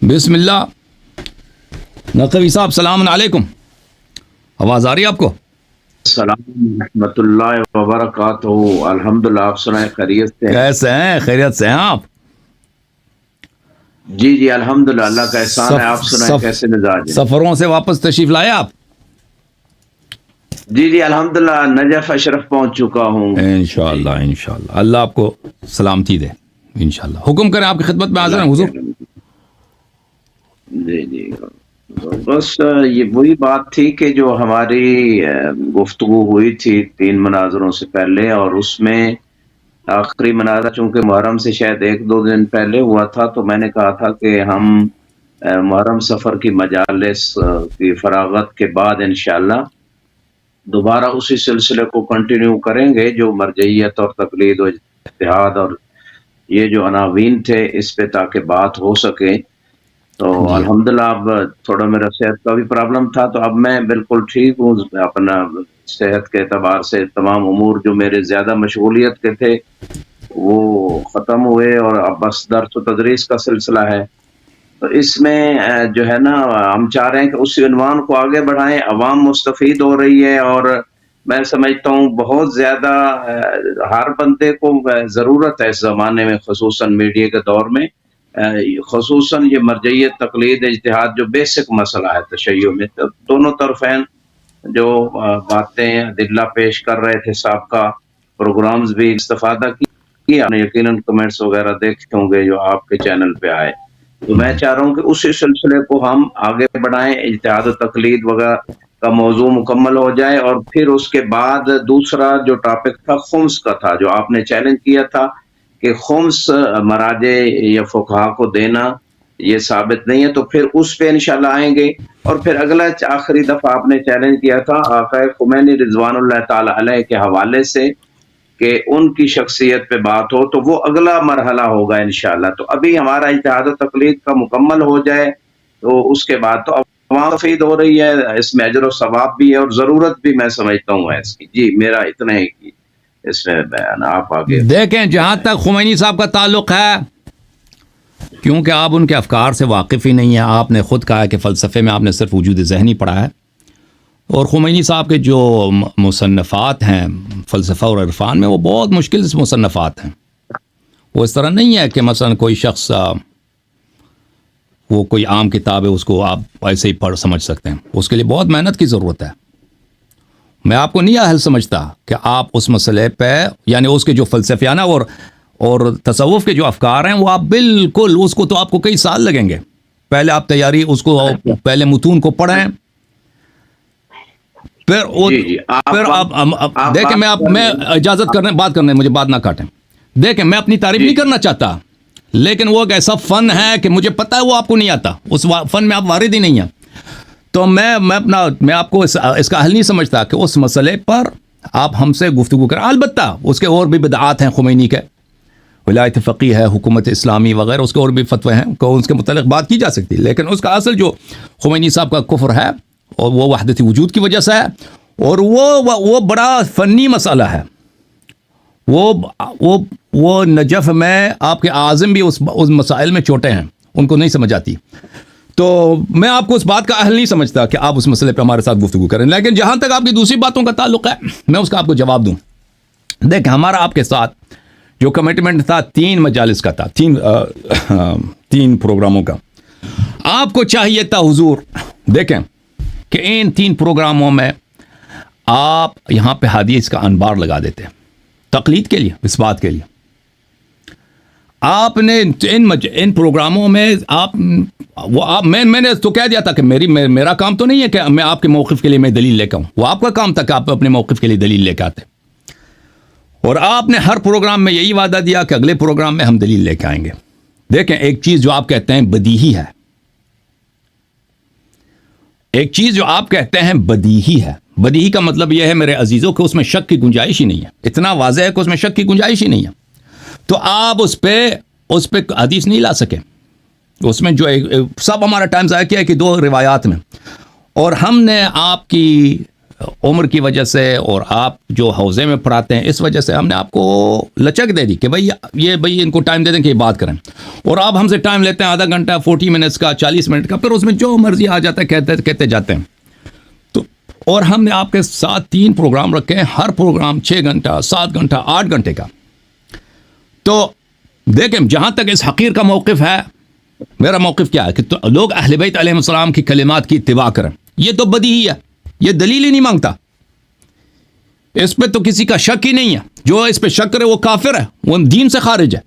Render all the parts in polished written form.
بسم اللہ. نقوی صاحب سلام علیکم. آواز آ رہی ہے آپ کو؟ السلام ورحمۃ اللہ وبرکاتہ. الحمدللہ. آپ سنائیں خیریت سے؟ کیسے ہیں؟ خیریت سے ہیں آپ؟ جی الحمدللہ، اللہ کا احسان ہے. آپ سنائیں کیسے مزاج ہے؟ سفروں سے واپس تشریف لائے آپ؟ جی الحمدللہ، نجف اشرف پہنچ چکا ہوں. انشاءاللہ انشاءاللہ اللہ آپ کو سلامتی دے انشاءاللہ. حکم کریں، آپ کی خدمت میں حاضر ہیں حضور. جی بس یہ وہی بات تھی کہ جو ہماری گفتگو ہوئی تھی 3 مناظروں سے پہلے، اور اس میں آخری مناظرہ چونکہ محرم سے شاید 1-2 دن پہلے ہوا تھا، تو میں نے کہا تھا کہ ہم محرم سفر کی مجالس کی فراغت کے بعد انشاءاللہ دوبارہ اسی سلسلے کو کنٹینیو کریں گے، جو مرجعیت اور تقلید و اجتہاد اور یہ جو عناوین تھے اس پہ، تاکہ بات ہو سکے. تو جی الحمدللہ اب تھوڑا میرا صحت کا بھی پرابلم تھا، تو اب میں بالکل ٹھیک ہوں. اپنا صحت کے اعتبار سے تمام امور جو میرے زیادہ مشغولیت کے تھے وہ ختم ہوئے، اور اب بس درس و تدریس کا سلسلہ ہے. تو اس میں جو ہے نا، ہم چاہ رہے ہیں کہ اسی عنوان کو آگے بڑھائیں. عوام مستفید ہو رہی ہے، اور میں سمجھتا ہوں بہت زیادہ ہر بندے کو ضرورت ہے اس زمانے میں، خصوصاً میڈیا کے دور میں، خصوصاً یہ مرجعیت تقلید اجتہاد جو بیسک مسئلہ ہے تشیع میں. تو دونوں طرفین جو باتیں ادلہ پیش کر رہے تھے، سابقہ پروگرامز بھی استفادہ کیا. آپ نے یقیناً کمنٹس وغیرہ دیکھے ہوں گے جو آپ کے چینل پہ آئے. تو میں چاہ رہا ہوں کہ اسی سلسلے کو ہم آگے بڑھائیں. اجتہاد و تقلید وغیرہ کا موضوع مکمل ہو جائے، اور پھر اس کے بعد دوسرا جو ٹاپک تھا خمس کا تھا، جو آپ نے چیلنج کیا تھا کہ خمس مراجع یا فقہا کو دینا یہ ثابت نہیں ہے، تو پھر اس پہ انشاءاللہ آئیں گے. اور پھر اگلا آخری دفعہ آپ نے چیلنج کیا تھا آقا خمینی رضوان اللہ تعالی علیہ کے حوالے سے کہ ان کی شخصیت پہ بات ہو، تو وہ اگلا مرحلہ ہوگا انشاءاللہ. تو ابھی ہمارا اجتہاد و تقلید کا مکمل ہو جائے، تو اس کے بعد تو عوام مستفید ہو رہی ہے، اس میں اجر و ثواب بھی ہے اور ضرورت بھی میں سمجھتا ہوں ہے اس کی. جی میرا اتنا ہی کی اس میں بیان. آپ آگے دیکھیں، جہاں تک خمینی صاحب کا تعلق ہے، کیونکہ آپ ان کے افکار سے واقف ہی نہیں ہیں. آپ نے خود کہا کہ فلسفے میں آپ نے صرف وجود ذہنی پڑھا ہے، اور خمینی صاحب کے جو مصنفات ہیں فلسفہ اور عرفان میں، وہ بہت مشکل سے مصنفات ہیں. وہ اس طرح نہیں ہے کہ مثلا کوئی شخص وہ کوئی عام کتاب ہے اس کو آپ ایسے ہی پڑھ سمجھ سکتے ہیں. اس کے لیے بہت محنت کی ضرورت ہے. میں آپ کو نہیں اہل سمجھتا کہ آپ اس مسئلے پہ، یعنی اس کے جو فلسفیانہ اور تصوف کے جو افکار ہیں، وہ آپ بالکل اس کو، تو آپ کو کئی سال لگیں گے. پہلے آپ تیاری اس کو، پہلے متون کو پڑھیں، پھر آپ دیکھیں. میں اجازت کرنے بات کرنے، مجھے بات نہ کاٹیں. دیکھیں، میں اپنی تعریف نہیں کرنا چاہتا، لیکن وہ ایک ایسا فن ہے کہ مجھے پتا ہے وہ آپ کو نہیں آتا، اس فن میں آپ وارد ہی نہیں ہیں. تو میں آپ کو اس کا حل نہیں سمجھتا کہ اس مسئلے پر آپ ہم سے گفتگو کریں. البتہ اس کے اور بھی بدعات ہیں خمینی کے، ولایت فقیہ ہے، حکومت اسلامی وغیرہ، اس کے اور بھی فتوے ہیں کہ اس کے متعلق بات کی جا سکتی ہے. لیکن اس کا اصل جو خمینی صاحب کا کفر ہے، اور وہ وحدت وجود کی وجہ سے ہے، اور وہ بڑا فنی مسئلہ ہے. وہ نجف میں آپ کے اعظم بھی اس مسائل میں چھوٹے ہیں، ان کو نہیں سمجھ آتی. تو میں آپ کو اس بات کا اہل نہیں سمجھتا کہ آپ اس مسئلے پہ ہمارے ساتھ گفتگو کریں. لیکن جہاں تک آپ کی دوسری باتوں کا تعلق ہے، میں اس کا آپ کو جواب دوں. دیکھیں، ہمارا آپ کے ساتھ جو کمٹمنٹ تھا 3 مجالس کا تھا، 3 پروگراموں کا. آپ کو چاہیے تھا حضور، دیکھیں کہ ان 3 پروگراموں میں آپ یہاں پہ حدیث کا انبار لگا دیتے تقلید کے لیے، اس بات کے لیے. آپ نے ان پروگراموں میں میں نے تو کہہ دیا تھا کہ میرا کام تو نہیں ہے کہ میں آپ کے موقف کے لیے میں دلیل لے کے آؤں. وہ آپ کا کام تھا کہ آپ اپنے موقف کے لیے دلیل لے کے آتے. اور آپ نے ہر پروگرام میں یہی وعدہ دیا کہ اگلے پروگرام میں ہم دلیل لے کے آئیں گے. دیکھیں، ایک چیز جو آپ کہتے ہیں بدیہی ہے، ایک چیز جو آپ کہتے ہیں بدیہی ہے. بدیہی کا مطلب یہ ہے میرے عزیزوں کہ اس میں شک کی گنجائش ہی نہیں ہے. اتنا واضح ہے کہ اس میں شک کی گنجائش ہی نہیں ہے. تو آپ اس پہ حدیث نہیں لا سکے. اس میں جو سب ہمارا ٹائم ضائع کیا ہے کہ 2 روایات میں، اور ہم نے آپ کی عمر کی وجہ سے اور آپ جو حوزے میں پڑھاتے ہیں اس وجہ سے ہم نے آپ کو لچک دے دی کہ بھائی ان کو ٹائم دے دیں کہ یہ بات کریں، اور آپ ہم سے ٹائم لیتے ہیں آدھا گھنٹہ 40 منٹس کا 40 منٹ کا، پھر اس میں جو مرضی آ جاتا ہے کہتے جاتے ہیں. تو اور ہم نے آپ کے ساتھ 3 پروگرام رکھے ہیں، ہر پروگرام 6 گھنٹہ 7 گھنٹہ 8 گھنٹے کا. تو دیکھیں جہاں تک اس حقیر کا موقف ہے، میرا موقف کیا ہے کہ لوگ اہل بیت علیہ السلام کی کلمات کی اتباع کریں. یہ تو بدیہی ہے، یہ دلیل ہی نہیں مانگتا، اس پہ تو کسی کا شک ہی نہیں ہے. جو اس پہ شک کرے وہ کافر ہے، وہ دین سے خارج ہے،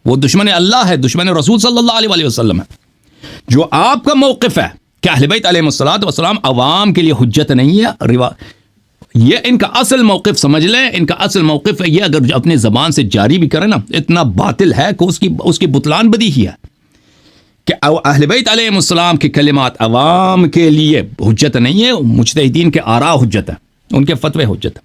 وہ دشمن اللہ ہے، دشمن رسول صلی اللہ علیہ وسلم ہے. جو آپ کا موقف ہے کہ اہل بیت علیہ السلام عوام کے لیے حجت نہیں ہے، یہ ان کا اصل موقف سمجھ لیں. ان کا اصل موقف ہے یہ، اگر اپنی زبان سے جاری بھی کرے نا اتنا باطل ہے کہ اس کی بطلان بدیہی ہے کہ اہل بیت علیہ السلام کی کلمات عوام کے لیے حجت نہیں ہے، مجتہدین کے آراء حجت ہے، ان کے فتوے حجت ہے.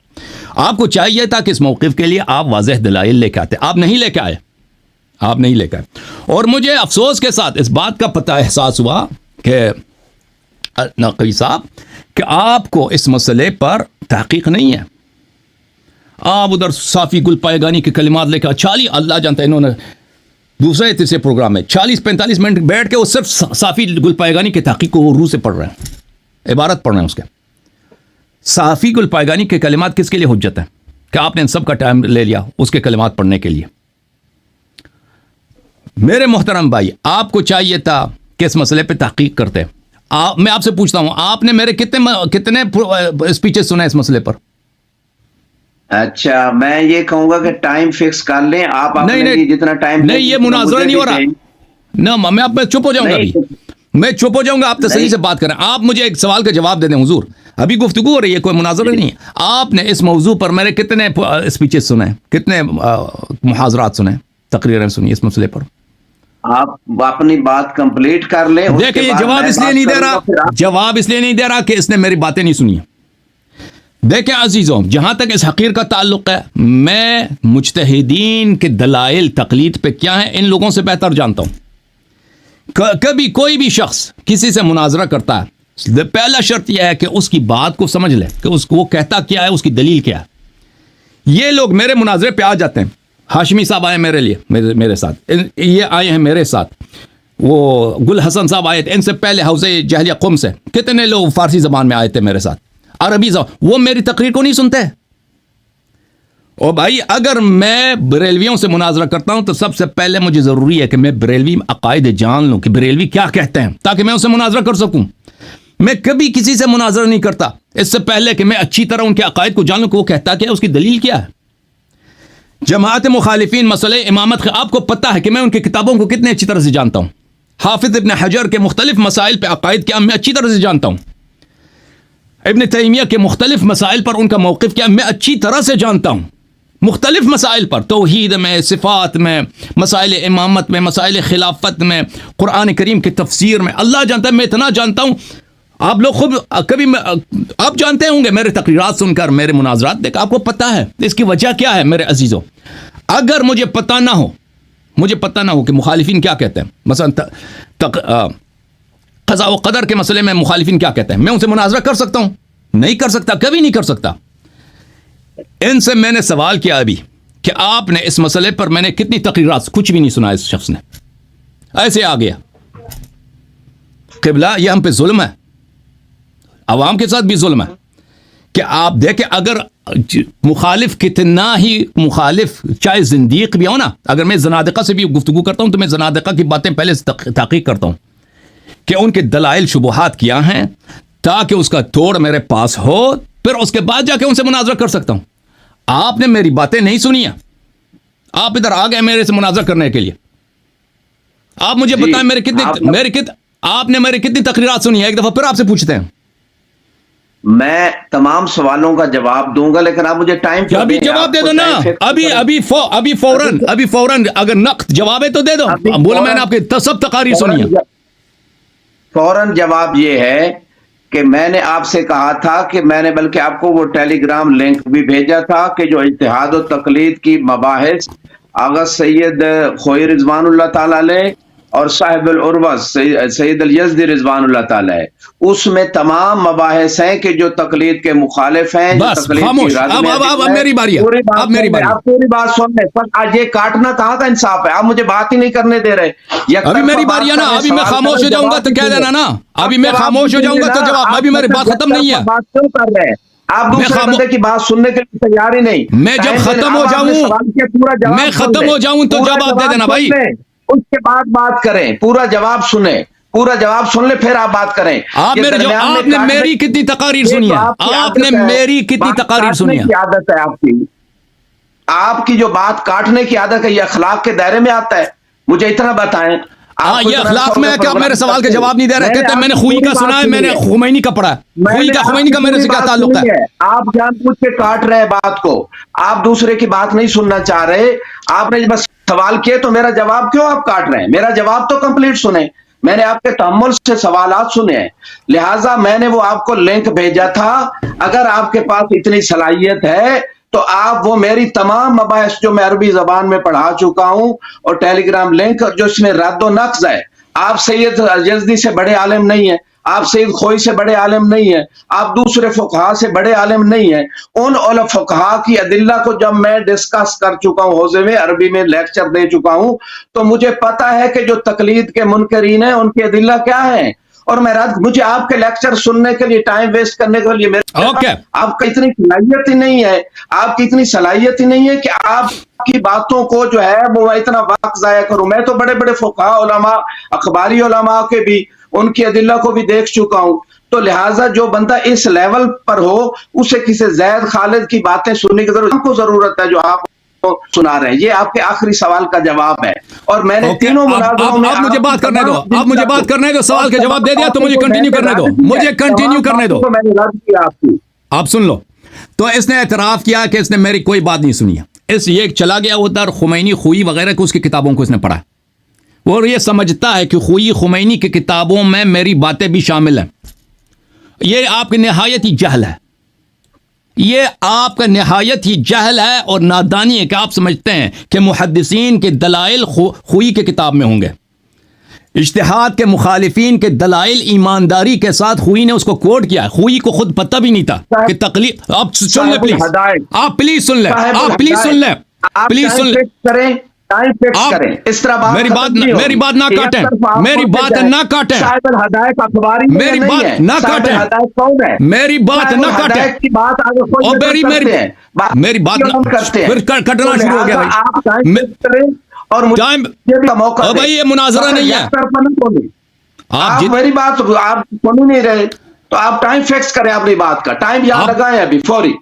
آپ کو چاہیے تھا کہ اس موقف کے لیے آپ واضح دلائل لے کے آتے، آپ نہیں لے کے آئے. اور مجھے افسوس کے ساتھ اس بات کا پتہ احساس ہوا کہ نقوی صاحب کہ آپ کو اس مسئلے پر تحقیق نہیں ہے. آپ ادھر صافی گل پائیگانی کے کلمات لے کے 40 اللہ جانتا ہے، انہوں نے دوسرے تیسرے پروگرام میں 40-45 منٹ بیٹھ کے وہ صرف صافی گل پائیگانی کی تحقیق کو اردو سے پڑھ رہے ہیں، عبارت پڑھ رہے ہیں اس کے. صافی گل پائیگانی کے کلمات کس کے لیے حجت ہیں کہ آپ نے ان سب کا ٹائم لے لیا اس کے کلمات پڑھنے کے لیے؟ میرے محترم بھائی، آپ کو چاہیے تھا کہ اس مسئلے پہ تحقیق کرتے. میں آپ سے پوچھتا ہوں، آپ نے میرے کتنے اسپیچز سنے اس مسئلے پر؟ اچھا، میں یہ کہوں گا کہ ٹائم فکس کر لیں آپ. نہیں جتنا ٹائم نہیں، یہ مناظرہ نہیں ہو رہا. نہ میں آپ چپ ہو جاؤں گا، ابھی میں چپ ہو جاؤں گا. آپ تصحیح سے بات کریں، آپ مجھے ایک سوال کا جواب دے دیں حضور. ابھی گفتگو ہو رہی ہے، کوئی مناظرہ نہیں ہے. آپ نے اس موضوع پر میرے کتنے اسپیچز سنے، کتنے محاضرات سنے، تقریریں سنی اس مسئلے پر؟ آپ اپنی بات کمپلیٹ کر لیں. دیکھیں یہ جواب اس لیے نہیں دے رہا کہ اس نے میری باتیں نہیں سنی. دیکھیں عزیزوں، جہاں تک اس حقیر کا تعلق ہے، میں مجتہدین کے دلائل تقلید پہ کیا ہیں ان لوگوں سے بہتر جانتا ہوں. کبھی کوئی بھی شخص کسی سے مناظرہ کرتا ہے، پہلا شرط یہ ہے کہ اس کی بات کو سمجھ لے کہ وہ کہتا کیا ہے، اس کی دلیل کیا ہے. یہ لوگ میرے مناظرے پہ آ جاتے ہیں. ہاشمی صاحب آئے میرے لیے، میرے ساتھ، یہ آئے ہیں میرے ساتھ، وہ گل حسن صاحب آئے تھے ان سے پہلے حوزے جہلیہ قم سے، کتنے لوگ فارسی زبان میں آئے تھے میرے ساتھ، عربی زبان، وہ میری تقریر کو نہیں سنتے. اور بھائی اگر میں بریلویوں سے مناظرہ کرتا ہوں تو سب سے پہلے مجھے ضروری ہے کہ میں بریلوی عقائد جان لوں کہ بریلوی کیا کہتے ہیں، تاکہ میں ان سے مناظرہ کر سکوں. میں کبھی کسی سے مناظرہ نہیں کرتا اس سے پہلے کہ میں اچھی طرح ان کے عقائد کو جان لوں کہ وہ کہتا کیا ہے، اس کی دلیل کیا ہے. جماعت مخالفین مسئلہ امامت، آپ کو پتہ ہے کہ میں ان کی کتابوں کو کتنے اچھی طرح سے جانتا ہوں. حافظ ابن حجر کے مختلف مسائل پہ عقائد کیا میں اچھی طرح سے جانتا ہوں. ابن تیمیہ کے مختلف مسائل پر ان کا موقف کیا میں اچھی طرح سے جانتا ہوں. مختلف مسائل پر، توحید میں، صفات میں، مسائل امامت میں، مسائل خلافت میں، قرآن کریم کی تفسیر میں، اللہ جانتا ہے میں اتنا جانتا ہوں. آپ لوگ خود کبھی آپ جانتے ہوں گے میرے تقریرات سن کر، میرے مناظرات دیکھ، آپ کو پتہ ہے اس کی وجہ کیا ہے. میرے عزیزوں، اگر مجھے پتہ نہ ہو کہ مخالفین کیا کہتے ہیں، مثلا قضاء و قدر کے مسئلے میں مخالفین کیا کہتے ہیں، میں ان سے مناظرہ کر سکتا ہوں؟ نہیں کر سکتا، کبھی نہیں کر سکتا. ان سے میں نے سوال کیا ابھی کہ آپ نے اس مسئلے پر، میں نے کتنی تقریرات، کچھ بھی نہیں سنا اس شخص نے، ایسے آ گیا. قبلہ یہ ہم پہ ظلم ہے، عوام کے ساتھ بھی ظلم ہے کہ آپ دیکھیں اگر مخالف کتنا ہی مخالف، چاہے زندیق بھی ہو نا، اگر میں زنادقہ سے بھی گفتگو کرتا ہوں تو میں زنادقہ کی باتیں پہلے سے تحقیق کرتا ہوں کہ ان کے دلائل شبہات کیا ہیں، تاکہ اس کا توڑ میرے پاس ہو، پھر اس کے بعد جا کے ان سے مناظرہ کر سکتا ہوں. آپ نے میری باتیں نہیں سنی ہیں، آپ ادھر آ گئے میرے سے مناظرہ کرنے کے لیے. آپ مجھے بتائیں آپ نے میری کتنی تقریرات سنی ہے، ایک دفعہ پھر آپ سے پوچھتے ہیں. میں تمام سوالوں کا جواب دوں گا، لیکن آپ مجھے ٹائم ابھی جواب دے دو نا، ابھی فوراً اگر نقد جواب ہے تو دے دو. بولو میں نے آپ کی سب تقاریر سنی ہے. فوراً جواب یہ ہے کہ میں نے آپ سے کہا تھا کہ میں نے بلکہ آپ کو وہ ٹیلی گرام لنک بھی بھیجا تھا کہ جو اجتہاد و تقلید کی مباحث آغا سید خوئی رضوان اللہ تعالی علیہ اور صاحب العروہ سید الیزدی رضوان اللہ تعالی ہے، اس میں تمام مباحث ہیں کہ جو تقلید کے مخالف ہیں، جو بس تقلید خاموش. کی رد میں اب ہیں. میری باری ہے. پوری بات اب میری سن لیں، باری ہے. آپ پوری بات سن لیں. بس آج یہ کاٹنا کہاں کا انصاف ہے؟ آپ مجھے بات ہی نہیں کرنے دے رہے. ابھی میری باری ہے نا. ابھی میں خاموش ہو جاؤں گا تو کہہ دینا نا. ابھی میں خاموش ہو جاؤں گا تو جواب. ابھی میری بات ختم نہیں ہے. بات کیوں کر رہے ہیں آپ؟ دوسرے بندے کی بات سننے کے لیے تیار ہی نہیں. میں جب ختم ہو جاؤں میں ختم ہو جاؤں تو جواب دے دینا بھائی. اس کے بعد بات کریں. پورا جواب سنیں، پورا جواب سن لیں پھر آپ بات کریں. آپ نے میری کتنی تقاریر سنی ہے؟ آپ نے میری کتنی تقاریر سنی ہے؟ عادت ہے آپ کی جو بات کاٹنے کی عادت ہے، یہ اخلاق کے دائرے میں آتا ہے؟ مجھے اتنا بتائیں. یہ اخلاق میں ہے کہ آپ میرے سوال کے جواب نہیں دے رہے. کہتے ہیں میں نے خوئی کا سنا ہے، میں نے خمینی کا پڑھا ہے. خمینی کا میرے سے کیا تعلق ہے؟ آپ جان بوجھ کے کاٹ رہے بات کو. آپ دوسرے کی بات نہیں سننا چاہ رہے. آپ نے بس سوال کیے تو میرا جواب کیوں آپ کاٹ رہے ہیں؟ میرا جواب تو کمپلیٹ سنیں. میں نے آپ کے تحمل سے سوالات سنے ہیں، لہٰذا میں نے وہ آپ کو لنک بھیجا تھا. اگر آپ کے پاس اتنی صلاحیت ہے تو آپ وہ میری تمام مباحث جو میں عربی زبان میں پڑھا چکا ہوں اور ٹیلی گرام لنک جو اس میں رد و نقض ہے. آپ سید یزدی سے بڑے عالم نہیں ہیں، آپ سید خوئی سے بڑے عالم نہیں ہیں، آپ دوسرے فقہا سے بڑے عالم نہیں ہیں. ان فقہا کی ادلہ کو جب میں ڈسکس کر چکا ہوں، حوزے میں عربی میں لیکچر دے چکا ہوں، تو مجھے پتا ہے کہ جو تقلید کے منکرین ہیں ان کی ادلہ کیا ہیں. اور مجھے آپ کے لیکچر سننے کے لیے ٹائم ویسٹ کرنے کے لیے آپ کی اتنی صلاحیت ہی نہیں ہے. آپ کی اتنی صلاحیت ہی نہیں ہے کہ آپ کی باتوں کو جو ہے وہ اتنا وقت ضائع کروں. میں تو بڑے بڑے فقہا علماء، اخباری علماء کے بھی ان کی ادلہ کو بھی دیکھ چکا ہوں. تو لہٰذا جو بندہ اس لیول پر ہو اسے کسی زید خالد کی باتیں سننے کی ضرورت ہے جو آپ سنا رہے ہیں. یہ آپ کے آخری سوال کا جواب ہے. اور میں نے تینوں مناظروں میں آپ مجھے بات کرنے دو. آپ مجھے بات کرنے دو. سوال کا جواب دے دیا تو مجھے کنٹینیو کرنے دو. مجھے کنٹینیو کرنے دو. میں نے رد کیا آپ کی. آپ سن لو. تو اس نے اعتراف کیا کہ اس نے میری کوئی بات نہیں سنی ہے. یہ چلا گیا ادھر خمینی خوئی وغیرہ کو اس کی کتابوں کو اس نے پڑھا اور یہ سمجھتا ہے کہ خوئی خمینی کی کتابوں میں میری باتیں بھی شامل ہیں. یہ آپ کی نہایت ہی جہل ہے. یہ آپ کا نہایت ہی جہل ہے اور نادانی ہے کہ آپ سمجھتے ہیں کہ محدثین کے دلائل خوئی کے کتاب میں ہوں گے. اجتہاد کے مخالفین کے دلائل ایمانداری کے ساتھ خوئی نے اس کو کوٹ کیا ہے. خوئی کو خود پتہ بھی نہیں تھا کہ تقلید. آپ سن لیں پلیز. آپ پلیز سن لیں. آپ پلیز سن لیں. پلیز سن لیں. اس طرح میری بات نہ کاٹیں. میری بات نہ کاٹیں. میری بات نہ کاٹیں. میری بات نہ کاٹیں. میری بات پھر کٹنا شروع ہو گیا بھائی. اور بھائی یہ مناظرہ نہیں ہے. آپ میری بات آپ سن نہیں رہے تو آپ ٹائم فکس کریں اپنی بات کا. ٹائم یاد لگائیں ابھی فوری.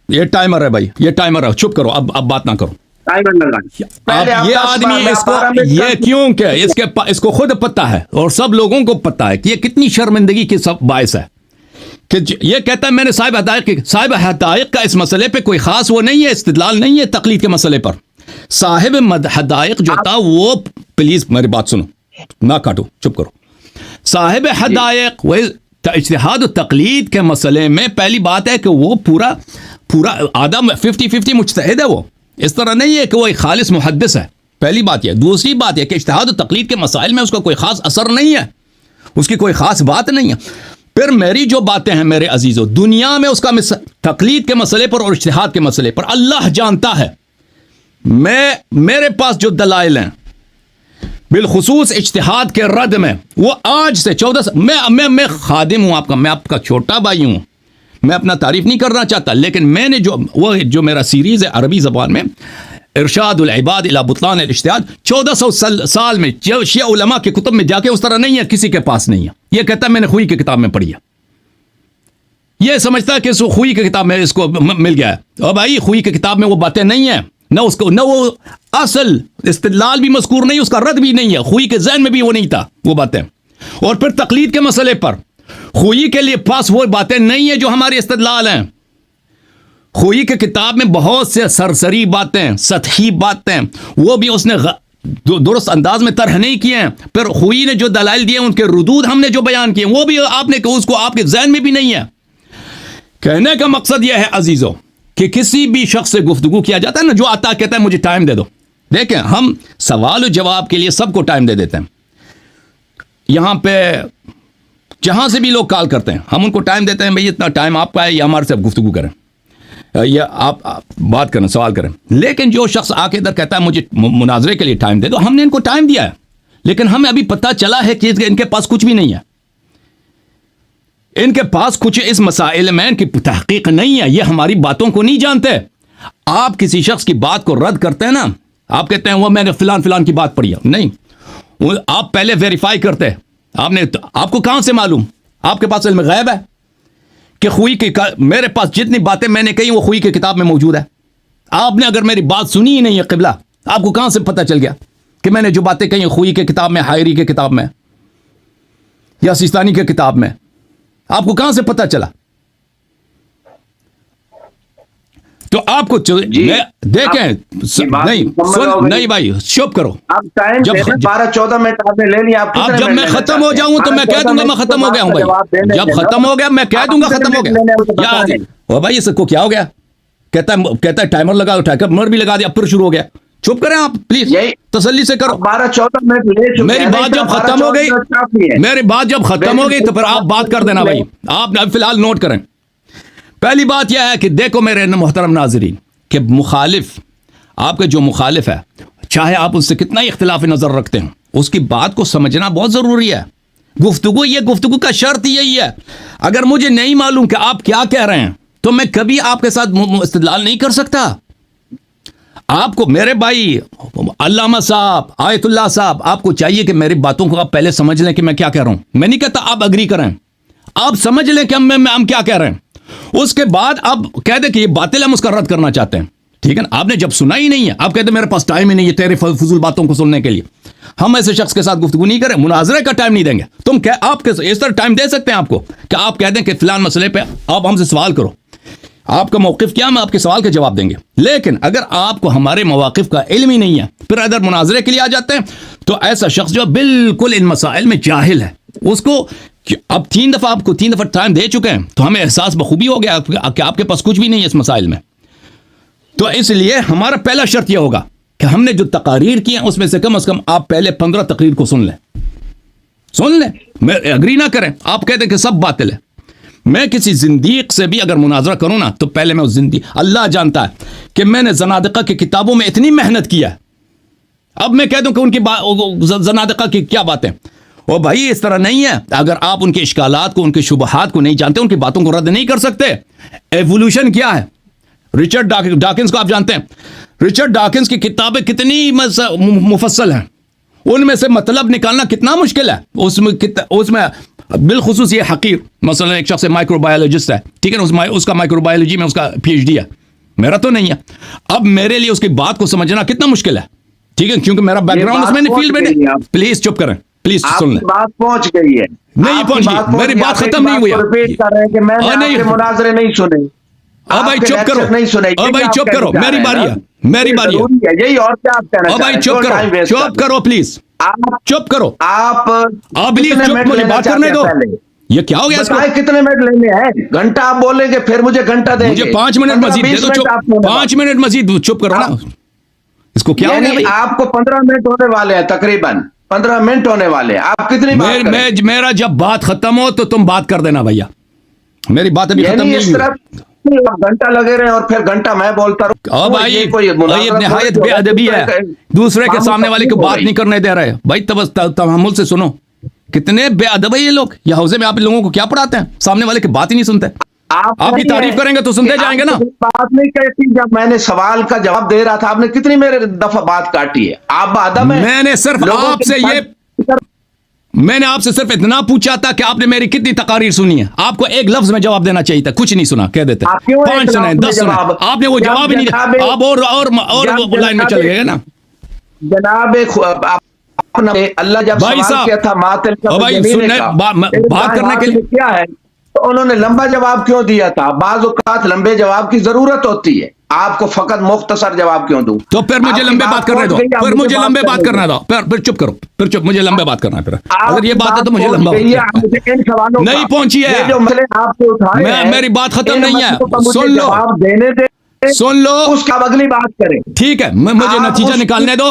یہ ٹائمر ہے بھائی. یہ ٹائمر ہے. چپ کرو. اب بات نہ کرو. یہ آدمی اس کو یہ کیوں کہ اس کو خود پتہ ہے اور سب لوگوں کو پتہ ہے کہ یہ کتنی شرمندگی کی سب باعث ہے کہ یہ کہتا ہے میں نے صاحب حدائق کا اس مسئلے پہ کوئی خاص وہ نہیں ہے، استدلال نہیں ہے تقلید کے مسئلے پر. صاحب حدائق جو تھا وہ پلیز میری بات سنو. نہ کاٹو. چپ کرو. صاحب حدائق وہ اجتہاد و تقلید کے مسئلے میں پہلی بات ہے کہ وہ پورا آدم 50-50 مجتہد ہے. وہ اس طرح نہیں ہے کہ وہ ایک خالص محدث ہے. پہلی بات یہ. دوسری بات یہ کہ اجتہاد و تقلید کے مسائل میں اس کا کوئی خاص اثر نہیں ہے، اس کی کوئی خاص بات نہیں ہے. پھر میری جو باتیں ہیں میرے عزیزو، دنیا میں اس کا تقلید کے مسئلے پر اور اجتہاد کے مسئلے پر اللہ جانتا ہے. میرے پاس جو دلائل ہیں بالخصوص اجتہاد کے رد میں، وہ آج سے 14 میں خادم ہوں آپ کا. میں آپ کا چھوٹا بھائی ہوں. میں اپنا تعریف نہیں کرنا چاہتا، لیکن میں نے جو میرا سیریز ہے عربی زبان میں ارشاد العباد الی بطلان الاجتہاد، 1400 سال میں شیعہ علماء کے کتب میں جا کے اس طرح نہیں ہے، کسی کے پاس نہیں ہے. یہ کہتا ہے میں نے خوئی کی کتاب میں پڑھی ہے. یہ سمجھتا ہے کہ اس خوئی کی کتاب میں اس کو مل گیا ہے. اور بھائی خوئی کی کتاب میں وہ باتیں نہیں ہیں، نہ وہ اصل استدلال بھی مذکور نہیں، اس کا رد بھی نہیں ہے. خوئی کے ذہن میں بھی وہ نہیں تھا وہ باتیں. اور پھر تقلید کے مسئلے پر خوئی کے لیے پاس وہ باتیں نہیں ہیں جو ہماری استدلال ہیں. خوئی کی کتاب میں بہت سے سرسری باتیں، سطحی باتیں، وہ بھی اس نے درست انداز میں طرح نہیں کیے ہیں. پھر خوئی نے جو دلائل دیے ان کے ردود ہم نے جو بیان کیے وہ بھی آپ نے اس کو آپ کے ذہن میں بھی نہیں ہے. کہنے کا مقصد یہ ہے عزیزو کہ کسی بھی شخص سے گفتگو کیا جاتا ہے نا، جو آتا کہتا ہے مجھے ٹائم دے دو. دیکھیں ہم سوال و جواب کے لیے سب کو ٹائم دے دیتے ہیں. یہاں پہ جہاں سے بھی لوگ کال کرتے ہیں ہم ان کو ٹائم دیتے ہیں بھائی اتنا ٹائم آپ کا ہے یا ہمارے سے گفتگو کریں یا آپ بات کریں سوال کریں. لیکن جو شخص آ کے ادھر کہتا ہے مجھے مناظرے کے لیے ٹائم دے دو, ہم نے ان کو ٹائم دیا ہے لیکن ہمیں ابھی پتہ چلا ہے کہ ان کے پاس کچھ بھی نہیں ہے. ان کے پاس کچھ اس مسائل میں ان کی تحقیق نہیں ہے, یہ ہماری باتوں کو نہیں جانتے. آپ کسی شخص کی بات کو رد کرتے ہیں نا, آپ کہتے ہیں وہ میں نے فلان فلان کی بات پڑھی ہے, نہیں, آپ پہلے ویریفائی کرتے. آپ کو کہاں سے معلوم؟ آپ کے پاس علم غیب ہے کہ خوئی کی میرے پاس جتنی باتیں میں نے کہی وہ خوئی کی کتاب میں موجود ہے. آپ نے اگر میری بات سنی ہی نہیں ہے قبلہ, آپ کو کہاں سے پتہ چل گیا کہ میں نے جو باتیں کہی خوئی کی کتاب میں, حائری کی کتاب میں یا سیستانی کی کتاب میں؟ آپ کو کہاں سے پتہ چلا؟ تو آپ کو دیکھیں نہیں بھائی چپ کرو. جب 12-14 منٹ آپ نے لے لیا, اب جب میں ختم ہو جاؤں تو میں کہہ دوں گا میں ختم ہو گیا ہوں بھائی. جب ختم ہو گیا میں کہہ دوں گا ختم ہو گیا. وہ بھائی اس کو کیا ہو گیا؟ کہتا ہے ٹائمر لگا, ٹائمر بھی لگا دیا, پھر شروع ہو گیا. چپ کریں آپ پلیز, تسلی سے کرو. 12-14 منٹ لے چکے. میری بات جب ختم ہو گئی تو پھر آپ بات کر دینا بھائی. آپ فی الحال نوٹ کریں. پہلی بات یہ ہے کہ دیکھو میرے محترم ناظرین کہ مخالف, آپ کے جو مخالف ہے, چاہے آپ اس سے کتنا ہی اختلاف نظر رکھتے ہیں, اس کی بات کو سمجھنا بہت ضروری ہے. گفتگو کا شرط یہی ہے. اگر مجھے نہیں معلوم کہ آپ کیا کہہ رہے ہیں تو میں کبھی آپ کے ساتھ استدلال نہیں کر سکتا. آپ کو میرے بھائی علامہ صاحب, آیت اللہ صاحب, آپ کو چاہیے کہ میری باتوں کو آپ پہلے سمجھ لیں کہ میں کیا کہہ رہا ہوں. میں نہیں کہتا آپ اگری کریں, آپ سمجھ لیں کہ ہم کیا کہہ رہے ہیں. اس کے بعد آپ کہہ دیں کہ یہ باطل ہم اس کا رد کرنا چاہتے ہیں. ٹھیک ہے نا, آپ نے جب سنا ہی نہیں ہے, آپ کہتے ہیں میرے پاس ٹائم ہی نہیں ہے تیرے فضول باتوں کو سننے کے لیے. ہم ایسے شخص کے ساتھ گفتگو نہیں کریں, مناظرے کا ٹائم نہیں دیں گے. آپ اس طرح ٹائم دے سکتے ہیں آپ کو کہ آپ کہہ دیں کہ فلان مسئلے پہ آپ ہم سے سوال کرو, آپ کا موقف کیا, ہم آپ کے سوال کا جواب دیں گے. لیکن اگر آپ کو ہمارے مواقف کا علم ہی نہیں ہے, پھر اگر مناظرے کے لیے آ جاتے ہیں, تو ایسا شخص جو بالکل ان مسائل میں جاہل ہے, اس کو اب 3 دفعہ ٹائم دے چکے ہیں, تو ہمیں احساس بخوبی ہو گیا کہ آپ کے پاس کچھ بھی نہیں ہے اس مسائل میں. تو اس لیے ہمارا پہلا شرط یہ ہوگا کہ ہم نے جو تقاریر کی ہیں اس میں سے کم از کم آپ پہلے 15 تقریر کو سن لیں. میں اگری نہ کریں, آپ کہتے ہیں کہ سب باطل ہے. میں کسی زندیق سے بھی اگر مناظرہ کروں نا, تو پہلے میں اس اللہ جانتا ہے کہ میں نے زنادقہ کی کتابوں میں اتنی محنت کیا ہے. اب میں کہہ دوں کہ ان کی زنادقہ کی کیا باتیں, او بھائی اس طرح نہیں ہے. اگر آپ ان کے اشکالات کو, ان کے شبہات کو نہیں جانتے, ان کی باتوں کو رد نہیں کر سکتے. ایوولوشن کیا ہے, رچرڈ ڈاکنز کو آپ جانتے ہیں. رچرڈ ڈاکنز کی کتابیں کتنی مفصل ہیں, ان میں سے مطلب نکالنا کتنا مشکل ہے. اس میں بالخصوص یہ حقیر, مثلا ایک شخص مائکرو بایولوجسٹ ہے, ٹھیک ہے نا, اس کا مائکرو بایولوجی میں اس کا PhD ہے, میرا تو نہیں ہے. اب میرے لیے اس کی بات کو سمجھنا کتنا مشکل ہے, ٹھیک ہے, کیونکہ میرا بیک گراؤنڈ اس میں نہیں, فیلڈ میں نہیں. پلیز چپ کریں, پلیز سن لیں. بات پہنچ گئی ہے, نہیں پہنچی, میری بات ختم نہیں ہوئی. مناظرے نہیں سنے. بھائی چپ کرو, بھائی چپ کرو, میری باری ہے, یہی. اور کیا آپ کہنا بھائی چپ کرو پلیز, چپ کرو آپ پلیز, چپ, مجھے بات کرنے دو. یہ کیا ہو گیا اس کو؟ کتنے منٹ لینے ہیں؟ گھنٹہ آپ بولیں گے, پھر مجھے گھنٹہ دیں گے. مجھے 5 منٹ مزید دے دو, 5 منٹ مزید چپ کرو نا. اس کو کیا ہو گیا؟ آپ کو 15 منٹ ہونے والے ہیں, تقریباً 15 منٹ ہونے والے ہیں. آپ کتنی بات کریں؟ میرا جب بات ختم ہو تو تم بات کر دینا بھیا, میری بات ابھی ختم نہیں ہوئی. گھنٹہ لگے رہے اور پھر گھنٹہ میں بولتا رہوں. بھائی نہایت بے ادبی ہے, دوسرے کے سامنے والے کو بات نہیں کرنے دے رہے. بھائی تحمل سے سنو, کتنے بے ادب ہے یہ لوگ. یہ حوزے میں آپ لوگوں کو کیا پڑھاتے ہیں, سامنے والے کی بات ہی نہیں سنتے. آپ کی تعریف کریں گے تو سنتے جائیں گے نا. بات نہیں کہتی, جب میں نے سوال کا جواب دے رہا تھا آپ نے کتنی میرے دفعہ بات کاٹی ہے. آپ ادب ہے. میں نے آپ سے صرف اتنا پوچھا تھا کہ آپ نے میری کتنی تقاریر سنی ہے. آپ کو ایک لفظ میں جواب دینا چاہیے تھا, کچھ نہیں سنا, کہہ دیتے 5 سنے 10 سنے, آپ نے وہ جواب ہی نہیں دیا. آپ اور لائن میں چلے گئے نا جناب. اللہ جب سوال کیا تھا ماتل کا بات کرنے کے لیے کیا ہے, تو انہوں نے لمبا جواب کیوں دیا تھا؟ بعض اوقات لمبے جواب کی ضرورت ہوتی ہے, آپ کو فقط مختصر جواب کیوں دوں؟ تو پھر مجھے لمبے بات کرنے دو, پھر مجھے لمبے بات کرنا دو, پھر چپ کرو, پھر چپ, مجھے لمبے بات کرنا ہے. پھر اگر یہ بات ہے تو مجھے لمبا نہیں پہنچی ہے, میری بات ختم نہیں ہے. سن لو, اس کا اگلی بات کریں. ٹھیک ہے, مجھے نتیجہ نکالنے دو,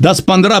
10-15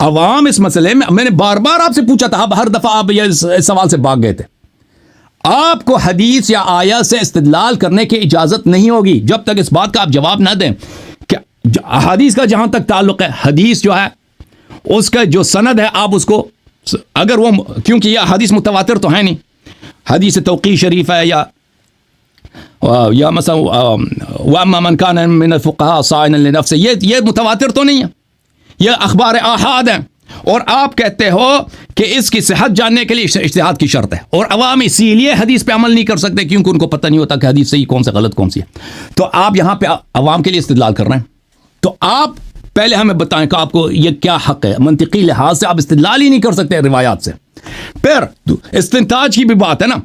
عوام اس مسئلے میں نے بار بار آپ سے پوچھا تھا، اب ہر دفعہ آپ اس سوال سے بھاگ گئے تھے. آپ کو حدیث یا آیت سے استدلال کرنے کی اجازت نہیں ہوگی جب تک اس بات کا آپ جواب نہ دیں کہ حدیث کا جہاں تک تعلق ہے، حدیث جو ہے اس کا جو سند ہے آپ اس کو، اگر وہ، کیونکہ یہ حدیث متواتر تو ہے نہیں، حدیث توقیع شریف ہے یا مثلا وَأَمَّا مَنْ كَانَ مِنَ الْفُقَهَاءِ صَائِنًا لِنَفْسِهِ، یہ متواتر تو نہیں ہے، یہ اخبار احاد ہیں. اور آپ کہتے ہو کہ اس کی صحت جاننے کے لیے اجتہاد کی شرط ہے، اور عوام اسی لیے حدیث پہ عمل نہیں کر سکتے کیونکہ ان کو پتہ نہیں ہوتا کہ حدیث صحیح کون سے غلط کون سی ہے. تو آپ یہاں پہ عوام کے لیے استدلال کر رہے ہیں، تو آپ پہلے ہمیں بتائیں کہ آپ کو یہ کیا حق ہے. منطقی لحاظ سے آپ استدلال ہی نہیں کر سکتے روایات سے. پھر استنتاج کی بھی بات ہے نا